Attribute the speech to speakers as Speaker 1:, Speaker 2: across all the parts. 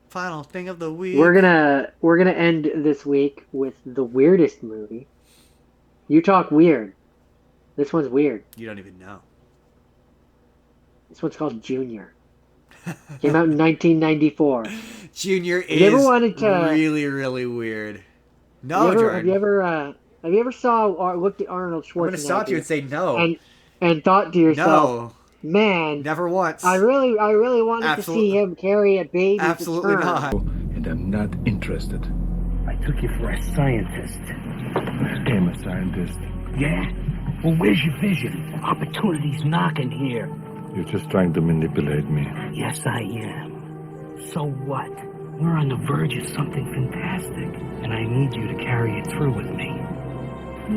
Speaker 1: Final thing of the
Speaker 2: We're
Speaker 1: week.
Speaker 2: gonna we're gonna end this week with the weirdest movie. You talk weird. This one's weird.
Speaker 1: You don't even know.
Speaker 2: This one's called Junior. Came out in 1994.
Speaker 1: Junior
Speaker 2: Have you ever
Speaker 1: is
Speaker 2: wanted to?
Speaker 1: really, really weird.
Speaker 2: Have you
Speaker 1: No,
Speaker 2: ever? Have you
Speaker 1: Jordan.
Speaker 2: ever? Have you ever saw or looked at Arnold
Speaker 1: I'm gonna stop you
Speaker 2: Schwarzenegger
Speaker 1: and say no.
Speaker 2: and thought to yourself,
Speaker 1: No.
Speaker 2: "Man,
Speaker 1: Never
Speaker 2: I
Speaker 1: once.
Speaker 2: really, I really wanted to see
Speaker 1: Absolutely.
Speaker 2: him carry a baby to
Speaker 1: Absolutely
Speaker 2: term."
Speaker 1: not.
Speaker 3: And I'm not interested.
Speaker 4: I took you for a scientist.
Speaker 3: I'm a scientist.
Speaker 4: Yeah? Well, where's your vision? Opportunity's knocking here.
Speaker 3: You're just trying to manipulate me.
Speaker 4: Yes, I am. So what? We're on the verge of something fantastic, and I need you to carry it through with me.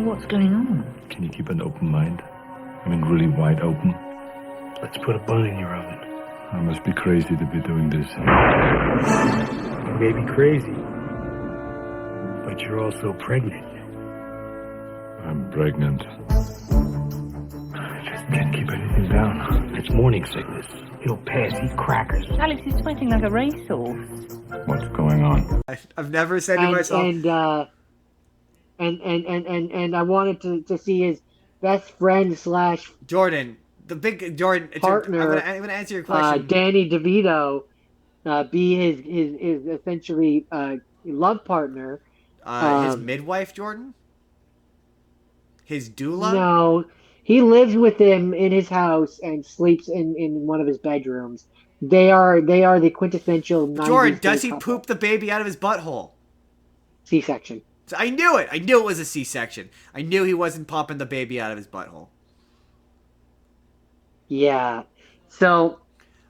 Speaker 4: What's going on?
Speaker 3: Can you keep an open mind? I mean, really wide open.
Speaker 4: Let's put a bun in your oven.
Speaker 3: I must be crazy to be doing this.
Speaker 4: You may be crazy, but you're also pregnant.
Speaker 3: I'm pregnant.
Speaker 4: I just can't keep anything down. It's morning sickness. He'll pass. Eat crackers.
Speaker 5: Alex is sweating like a racehorse.
Speaker 3: What's going on?
Speaker 1: I've never said to
Speaker 2: And
Speaker 1: myself,
Speaker 2: I wanted to see his best friend slash
Speaker 1: Jordan, the big Jordan.
Speaker 2: partner,
Speaker 1: I'm gonna answer your question.
Speaker 2: Danny DeVito, be his essentially love partner.
Speaker 1: His midwife, Jordan. His doula.
Speaker 2: No, he lives with him in his house and sleeps in one of his bedrooms. They are the quintessential
Speaker 1: Jordan,
Speaker 2: 90s gay
Speaker 1: does he
Speaker 2: couple.
Speaker 1: poop the baby out of his butthole?
Speaker 2: C-section.
Speaker 1: So I knew it. I knew it was a C-section. I knew he wasn't popping the baby out of his butthole.
Speaker 2: Yeah. So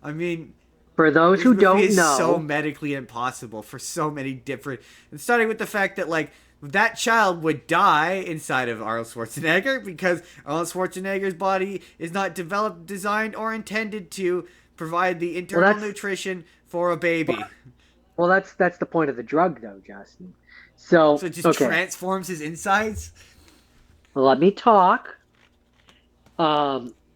Speaker 1: I mean,
Speaker 2: for those
Speaker 1: this
Speaker 2: who
Speaker 1: movie
Speaker 2: don't
Speaker 1: is so
Speaker 2: know,
Speaker 1: medically impossible for so many different. And starting with the fact that like that child would die inside of Arnold Schwarzenegger because Arnold Schwarzenegger's body is not developed, designed, or intended to provide the internal
Speaker 2: that's
Speaker 1: nutrition for a baby.
Speaker 2: well, that's the point of the drug, though, Justin. So
Speaker 1: So it just
Speaker 2: okay,
Speaker 1: transforms his insides.
Speaker 2: let me talk.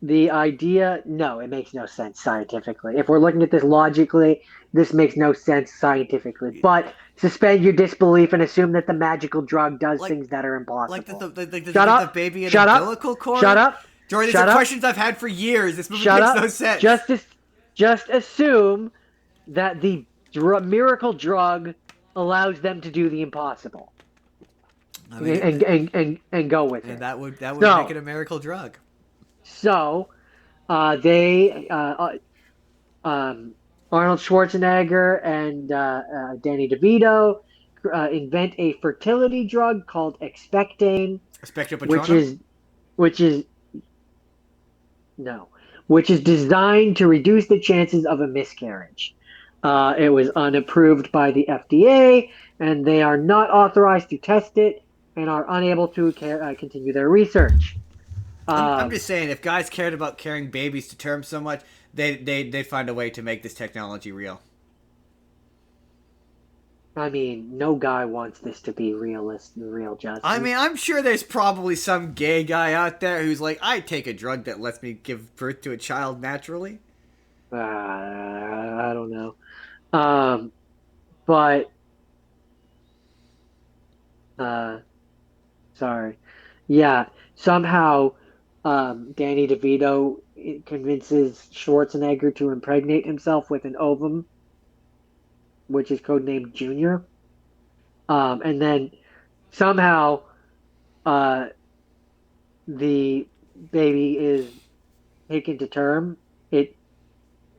Speaker 2: The idea, no, it makes no sense scientifically. If we're looking at this logically, this makes no sense scientifically. But suspend your disbelief and assume that the magical drug does
Speaker 1: Like,
Speaker 2: things that are
Speaker 1: like does
Speaker 2: impossible.
Speaker 1: the
Speaker 2: Shut up!
Speaker 1: baby an
Speaker 2: Shut up!
Speaker 1: umbilical cord?
Speaker 2: Shut up!
Speaker 1: Jordan, these are
Speaker 2: Shut up!
Speaker 1: questions I've had for years. This movie
Speaker 2: Shut
Speaker 1: makes no
Speaker 2: up!
Speaker 1: sense.
Speaker 2: Just assume that the miracle drug allows them to do the impossible,
Speaker 1: I mean,
Speaker 2: and go with
Speaker 1: and
Speaker 2: it.
Speaker 1: that would make
Speaker 2: So
Speaker 1: it a miracle drug.
Speaker 2: so they Arnold Schwarzenegger and Danny DeVito invent a fertility drug called expectane,
Speaker 1: Spectrum
Speaker 2: which
Speaker 1: Patronum?
Speaker 2: is which is no, which is designed to reduce the chances of a miscarriage. It was unapproved by the FDA, and they are not authorized to test it and are unable to continue their research.
Speaker 1: I'm
Speaker 2: Um,
Speaker 1: just saying, if guys cared about carrying babies to term so much, they'd find a way to make this technology real.
Speaker 2: I mean, no guy wants this to be real, Justin.
Speaker 1: I mean, I'm sure there's probably some gay guy out there who's like, I take a drug that lets me give birth to a child naturally.
Speaker 2: I don't know. But uh, sorry. Yeah, somehow Danny DeVito convinces Schwarzenegger to impregnate himself with an ovum, which is codenamed Junior. And then somehow uh, the baby is taken to term.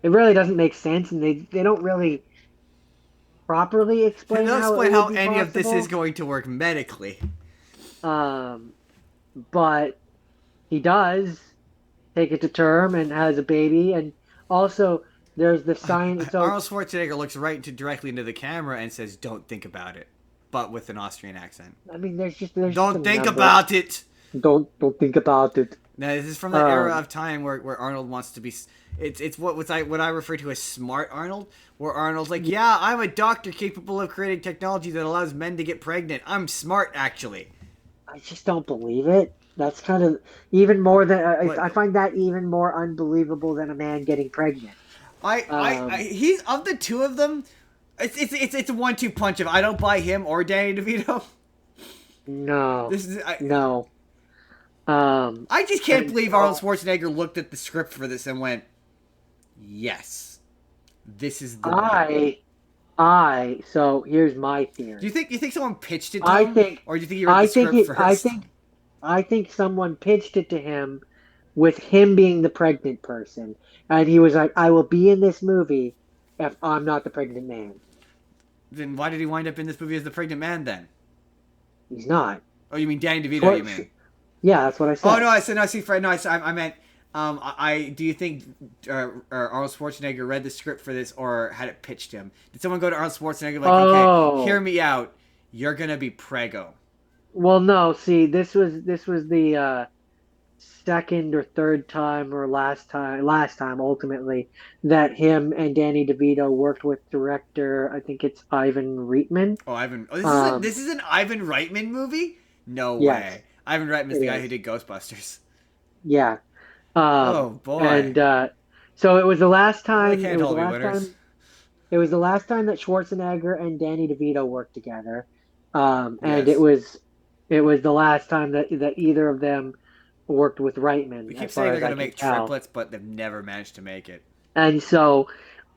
Speaker 2: It really doesn't make sense, and they don't really properly
Speaker 1: And
Speaker 2: explain
Speaker 1: they'll
Speaker 2: how
Speaker 1: explain
Speaker 2: it would
Speaker 1: how
Speaker 2: be
Speaker 1: any of this is
Speaker 2: possible.
Speaker 1: going to work medically.
Speaker 2: Um, but he does take it to term and has a baby, and also there's the sign. So
Speaker 1: Arnold Schwarzenegger looks directly into the camera and says, "Don't think about it," but with an Austrian accent.
Speaker 2: I mean, there's just a
Speaker 1: Don't think
Speaker 2: number.
Speaker 1: about it.
Speaker 2: Don't think about it.
Speaker 1: Now, this is from that era
Speaker 2: Um,
Speaker 1: of time where Arnold wants to be. It's what I refer to as smart Arnold, where Arnold's like, yeah, I'm a doctor capable of creating technology that allows men to get pregnant. I'm smart, actually.
Speaker 2: I just don't believe it. That's kind of even more than
Speaker 1: But
Speaker 2: I find that even more unbelievable than a man getting pregnant.
Speaker 1: He's of the two of them. It's a 1-2 punch. If I don't buy him or Danny DeVito,
Speaker 2: No. No.
Speaker 1: I just can't believe Arnold Schwarzenegger looked at the script for this and went, "Yes, this is the one."
Speaker 2: So here's my theory.
Speaker 1: Do you think someone pitched it to him? Or do you think he read the script first?
Speaker 2: I think someone pitched it to him with him being the pregnant person. And he was like, I will be in this movie if I'm not the pregnant man.
Speaker 1: Then why did he wind up in this movie as the pregnant man then?
Speaker 2: He's not.
Speaker 1: Oh, you mean Danny DeVito, you mean?
Speaker 2: Yeah, that's what I said.
Speaker 1: Oh, no, I said, no, see, Fred, no, I meant, do you think Arnold Schwarzenegger read the script for this or had it pitched him? Did someone go to Arnold Schwarzenegger like, okay, hear me out, you're gonna be Prego?
Speaker 2: Well, no, see, this was the second or third time or last time ultimately that him and Danny DeVito worked with director, I think it's Ivan Reitman.
Speaker 1: This is an Ivan Reitman movie? No
Speaker 2: yes,
Speaker 1: way. Ivan Reitman's the guy who did Ghostbusters.
Speaker 2: Yeah.
Speaker 1: Oh boy.
Speaker 2: And so it was the last time.
Speaker 1: It
Speaker 2: was the last time that Schwarzenegger and Danny DeVito worked together, and
Speaker 1: yes.
Speaker 2: it was the last time that either of them worked with Reitman.
Speaker 1: We keep saying they're going to make triplets, but they've never managed to make it.
Speaker 2: And so,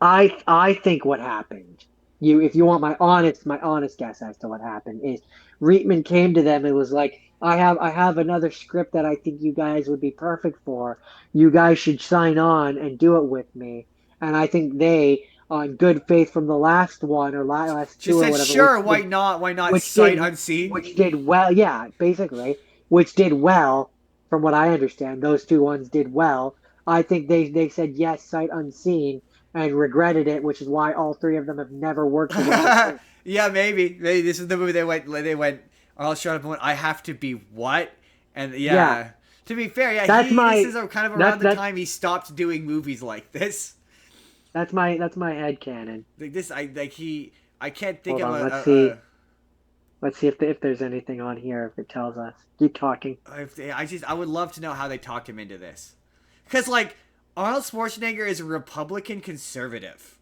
Speaker 2: I think what happened. If you want my honest guess as to what happened is, Reitman came to them and was like, I have another script that I think you guys would be perfect for. You guys should sign on and do it with me. And I think they, on good faith from the last one or last two or whatever.
Speaker 1: Just said, sure, why not sight unseen?
Speaker 2: Which did well, yeah, basically. Which did well, from what I understand. Those two ones did well. I think they said yes, sight unseen, and regretted it, which is why all three of them have never worked together.
Speaker 1: Yeah, maybe. This is the movie they went, I'll shut up and went, I have to be what? And yeah. To be fair, yeah, this is kind of around the time he stopped doing movies like this.
Speaker 2: That's my headcanon.
Speaker 1: I can't think
Speaker 2: Hold
Speaker 1: of
Speaker 2: on, let's see if there's anything on here, if it tells us. Keep talking.
Speaker 1: I would love to know how they talked him into this. Because, Arnold Schwarzenegger is a Republican conservative.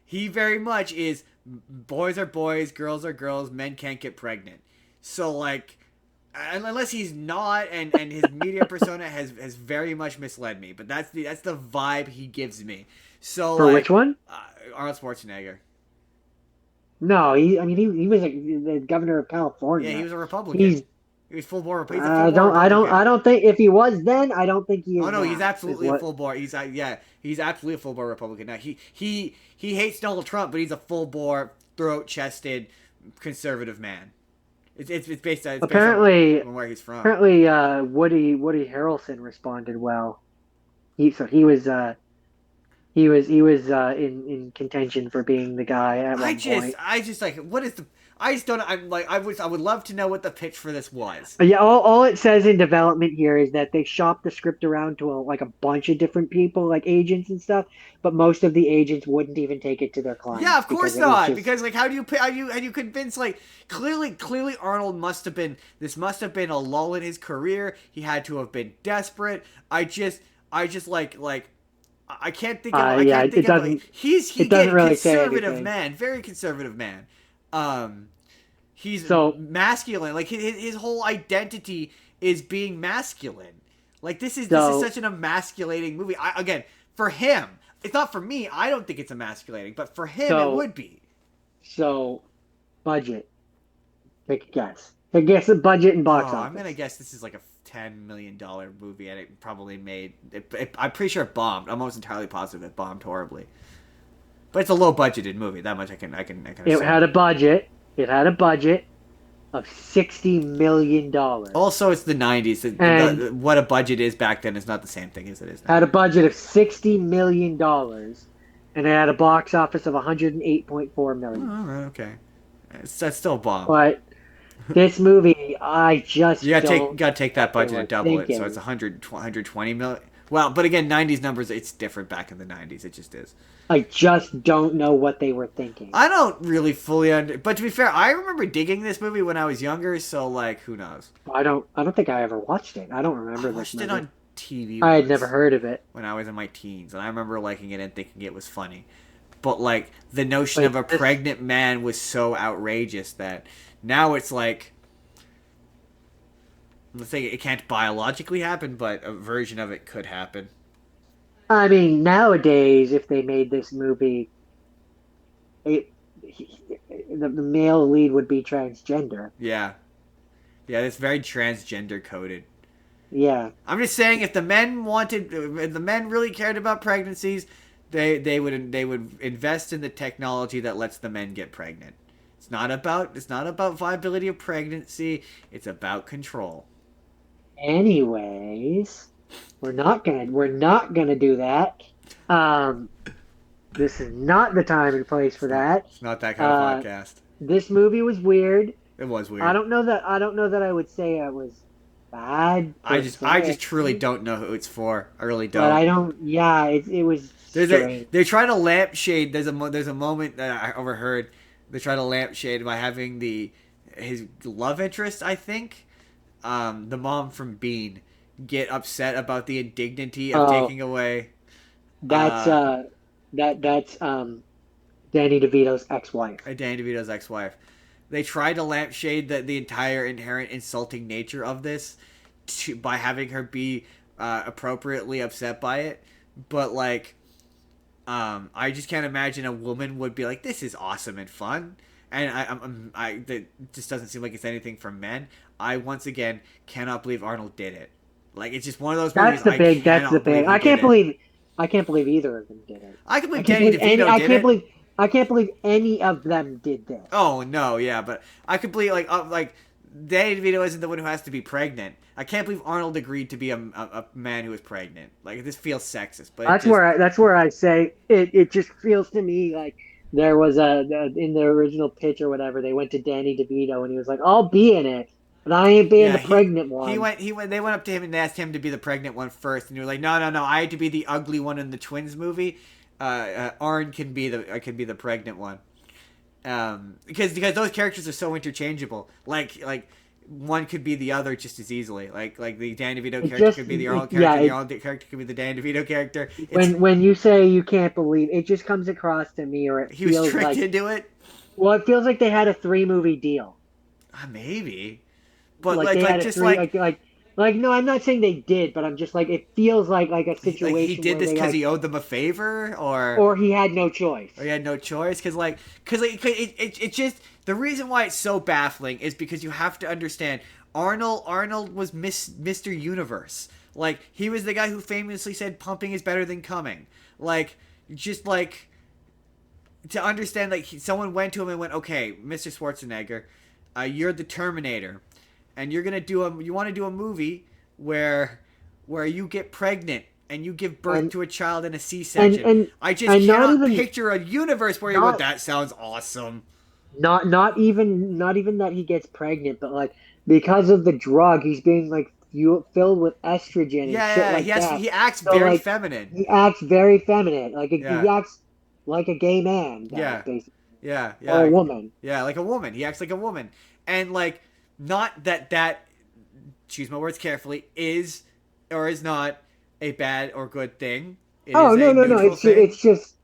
Speaker 1: He very much is boys are boys, girls are girls, men can't get pregnant. So, unless he's not, and his media persona has very much misled me, but that's the vibe he gives me. So
Speaker 2: for which one?
Speaker 1: Arnold Schwarzenegger.
Speaker 2: No, he was the governor of California.
Speaker 1: Yeah, he was a Republican. He was full bore.
Speaker 2: I don't think if he was then. I don't think he is.
Speaker 1: Oh no,
Speaker 2: now,
Speaker 1: he's absolutely a full bore. He's absolutely a full bore Republican. Now he hates Donald Trump, but he's a full bore, throat chested conservative man. It's based on where he's from.
Speaker 2: Apparently, Woody Harrelson responded well. He was in contention for being the guy at one point. I would love to know what the pitch for this was. Yeah, all it says in development here is that they shopped the script around to a bunch of different people, like agents and stuff, but most of the agents wouldn't even take it to their clients.
Speaker 1: Yeah, of course not. Because how do you convince clearly Arnold must have been a lull in his career. He had to have been desperate. I can't think of he's really conservative man, very conservative man. He's so masculine. His whole identity is being masculine. This is such an emasculating movie. Again, for him, it's not for me. I don't think it's emasculating, but for him, it would be.
Speaker 2: So, budget. Take a guess. I guess the budget and box office.
Speaker 1: I'm gonna guess this is a $10 million movie, and it probably made. I'm pretty sure it bombed. I'm almost entirely positive it bombed horribly. But it's a low budgeted movie. That much I can.
Speaker 2: It had a budget. It had a budget of $60 million.
Speaker 1: Also, it's the 90s. What a budget is back then is not the same thing as it is now.
Speaker 2: Had a budget of $60 million, and it had a box office of $108.4 million.
Speaker 1: Oh, all right, okay. That's still a bomb.
Speaker 2: But this movie, I just
Speaker 1: you gotta take that budget and double it, so it's 120 million. Well, but again, 90s numbers, it's different back in the 90s. It just is.
Speaker 2: I just don't know what they were thinking.
Speaker 1: I don't really fully but to be fair, I remember digging this movie when I was younger, so who knows?
Speaker 2: I don't think I ever watched it. I don't remember this movie.
Speaker 1: I watched it on TV
Speaker 2: I had
Speaker 1: was
Speaker 2: never heard of it.
Speaker 1: when I was in my teens, and I remember liking it and thinking it was funny. But like the notion
Speaker 2: Like
Speaker 1: of a
Speaker 2: this-
Speaker 1: pregnant man was so outrageous that now it's like, let's say it can't biologically happen, but a version of it could happen.
Speaker 2: I mean, nowadays, if they made this movie, it, the male lead would be transgender.
Speaker 1: Yeah, yeah, it's very transgender coded.
Speaker 2: Yeah.
Speaker 1: I'm just saying, if the men really cared about pregnancies, they would invest in the technology that lets the men get pregnant. It's not about viability of pregnancy. It's about control.
Speaker 2: Anyways, we're not gonna do that. This is not the time and place for that.
Speaker 1: It's not that kind of podcast.
Speaker 2: This movie was weird.
Speaker 1: It was weird.
Speaker 2: I don't know that I would say it was bad.
Speaker 1: I just truly don't know who it's for. I really don't.
Speaker 2: But I don't. Yeah, it was.
Speaker 1: They're trying to lampshade. There's a moment that I overheard. They try to lampshade by having his love interest, I think, the mom from Bean, get upset about the indignity of taking away.
Speaker 2: That's Danny DeVito's ex-wife.
Speaker 1: Danny DeVito's ex-wife. They tried to lampshade the entire inherent insulting nature of this by having her be appropriately upset by it, but like. I just can't imagine a woman would be like, "This is awesome and fun," and that just doesn't seem like it's anything for men. I once again cannot believe Arnold did it. Like, it's just one of those movies.
Speaker 2: That's the big. I can't believe either of them did it.
Speaker 1: I can believe Danny DeVito did it.
Speaker 2: I can't believe any of them did this.
Speaker 1: Oh no, yeah, but I could believe like Danny DeVito isn't the one who has to be pregnant. I can't believe Arnold agreed to be a man who was pregnant. Like, this feels sexist, but
Speaker 2: that's where I say it just feels to me like there was in the original pitch or whatever, they went to Danny DeVito and he was like, "I'll be in it, but I ain't being the pregnant one."
Speaker 1: They went up to him and asked him to be the pregnant one first, and he was like, "No, I had to be the ugly one in the twins movie. Arn can be the pregnant one." Because those characters are so interchangeable. Like one could be the other just as easily. Like the Danny DeVito character could be the Arnold character. The Arnold character could be the Danny DeVito character.
Speaker 2: When you say you can't believe, it just comes across to me, or
Speaker 1: he was tricked into it.
Speaker 2: Well, it feels like they had a 3-movie deal.
Speaker 1: Maybe, but
Speaker 2: no, I'm not saying they did, but I'm just like, it feels like a situation.
Speaker 1: Like he did this because he owed them a favor,
Speaker 2: or he had no choice.
Speaker 1: Or he had no choice, because it just, the reason why it's so baffling is because you have to understand Arnold was Mr. Universe. Like, he was the guy who famously said pumping is better than coming. Like, just like, to understand, like, someone went to him and went, "Okay, Mr. Schwarzenegger, you're the Terminator, and you want to do a movie where you get pregnant and you give birth to a child in a C-section. I just cannot picture a universe where you go, that sounds awesome."
Speaker 2: Not even that he gets pregnant, but like, because of the drug, he's being like filled with estrogen and shit like that.
Speaker 1: He acts very feminine.
Speaker 2: He acts very feminine. Like he acts like a gay man. Basically.
Speaker 1: Yeah.
Speaker 2: Or a woman.
Speaker 1: Yeah, like a woman. He acts like a woman. And like, not that, choose my words carefully, is or is not a bad or good thing.
Speaker 2: No. It's just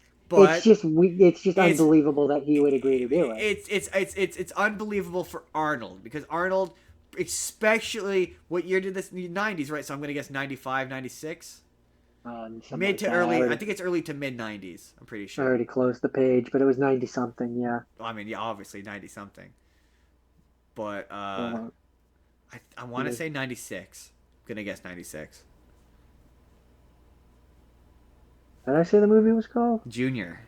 Speaker 2: unbelievable that he would agree to do it.
Speaker 1: It's unbelievable for Arnold, because Arnold, especially, what year did this? 90s, right? So I'm going to guess 95, 96? Mid to early, I think it's early to mid 90s. I'm pretty sure.
Speaker 2: I already closed the page, but it was 90 something. Yeah.
Speaker 1: I mean, yeah, obviously 90 something. But I want to say 96. I'm gonna guess 96.
Speaker 2: Did I say the movie was called?
Speaker 1: Junior.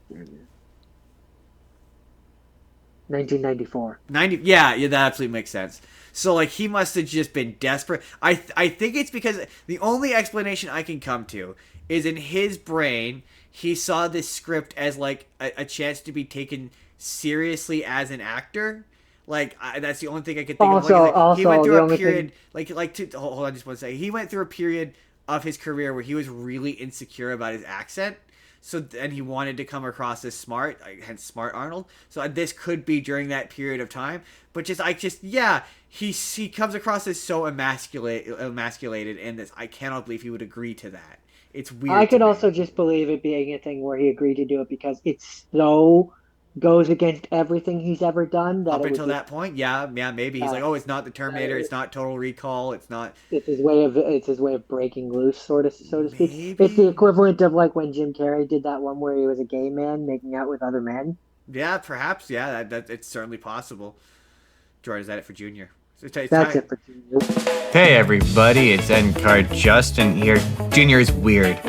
Speaker 2: 1994.
Speaker 1: 90. Yeah, that absolutely makes sense. So, like, he must have just been desperate. I think it's because the only explanation I can come to is, in his brain, he saw this script as, like, a chance to be taken seriously as an actor. Like, that's the only thing I could think of. Like, he went through a period, hold on just one second. He went through a period of his career where he was really insecure about his accent. and he wanted to come across as smart, hence Smart Arnold. So this could be during that period of time. But he comes across as so emasculated in this. I cannot believe he would agree to that. It's weird.
Speaker 2: I could also just believe it being a thing where he agreed to do it because it's so goes against everything he's ever done that
Speaker 1: up until that point, maybe he's like, oh, it's not the Terminator, it's not Total Recall, it's not.
Speaker 2: It's his way of breaking loose, so to speak.
Speaker 1: Maybe.
Speaker 2: It's the equivalent of like when Jim Carrey did that one where he was a gay man making out with other men.
Speaker 1: Yeah, perhaps. Yeah, that it's certainly possible. Jordan, is that it for Junior?
Speaker 2: That's it for Junior.
Speaker 6: Hey everybody, it's Endcard Justin here. Junior is weird.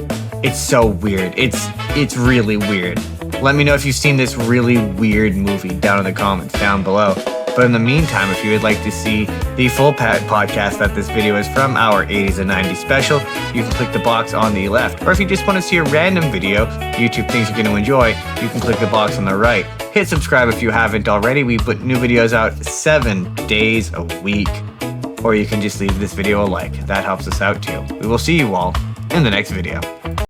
Speaker 6: It's so weird. It's really weird. Let me know if you've seen this really weird movie down in the comments down below. But in the meantime, if you would like to see the full podcast that this video is from, our 80s and 90s special, you can click the box on the left. Or if you just want to see a random video YouTube thinks you're going to enjoy, you can click the box on the right. Hit subscribe if you haven't already. We put new videos out 7 days a week. Or you can just leave this video a like. That helps us out too. We will see you all in the next video.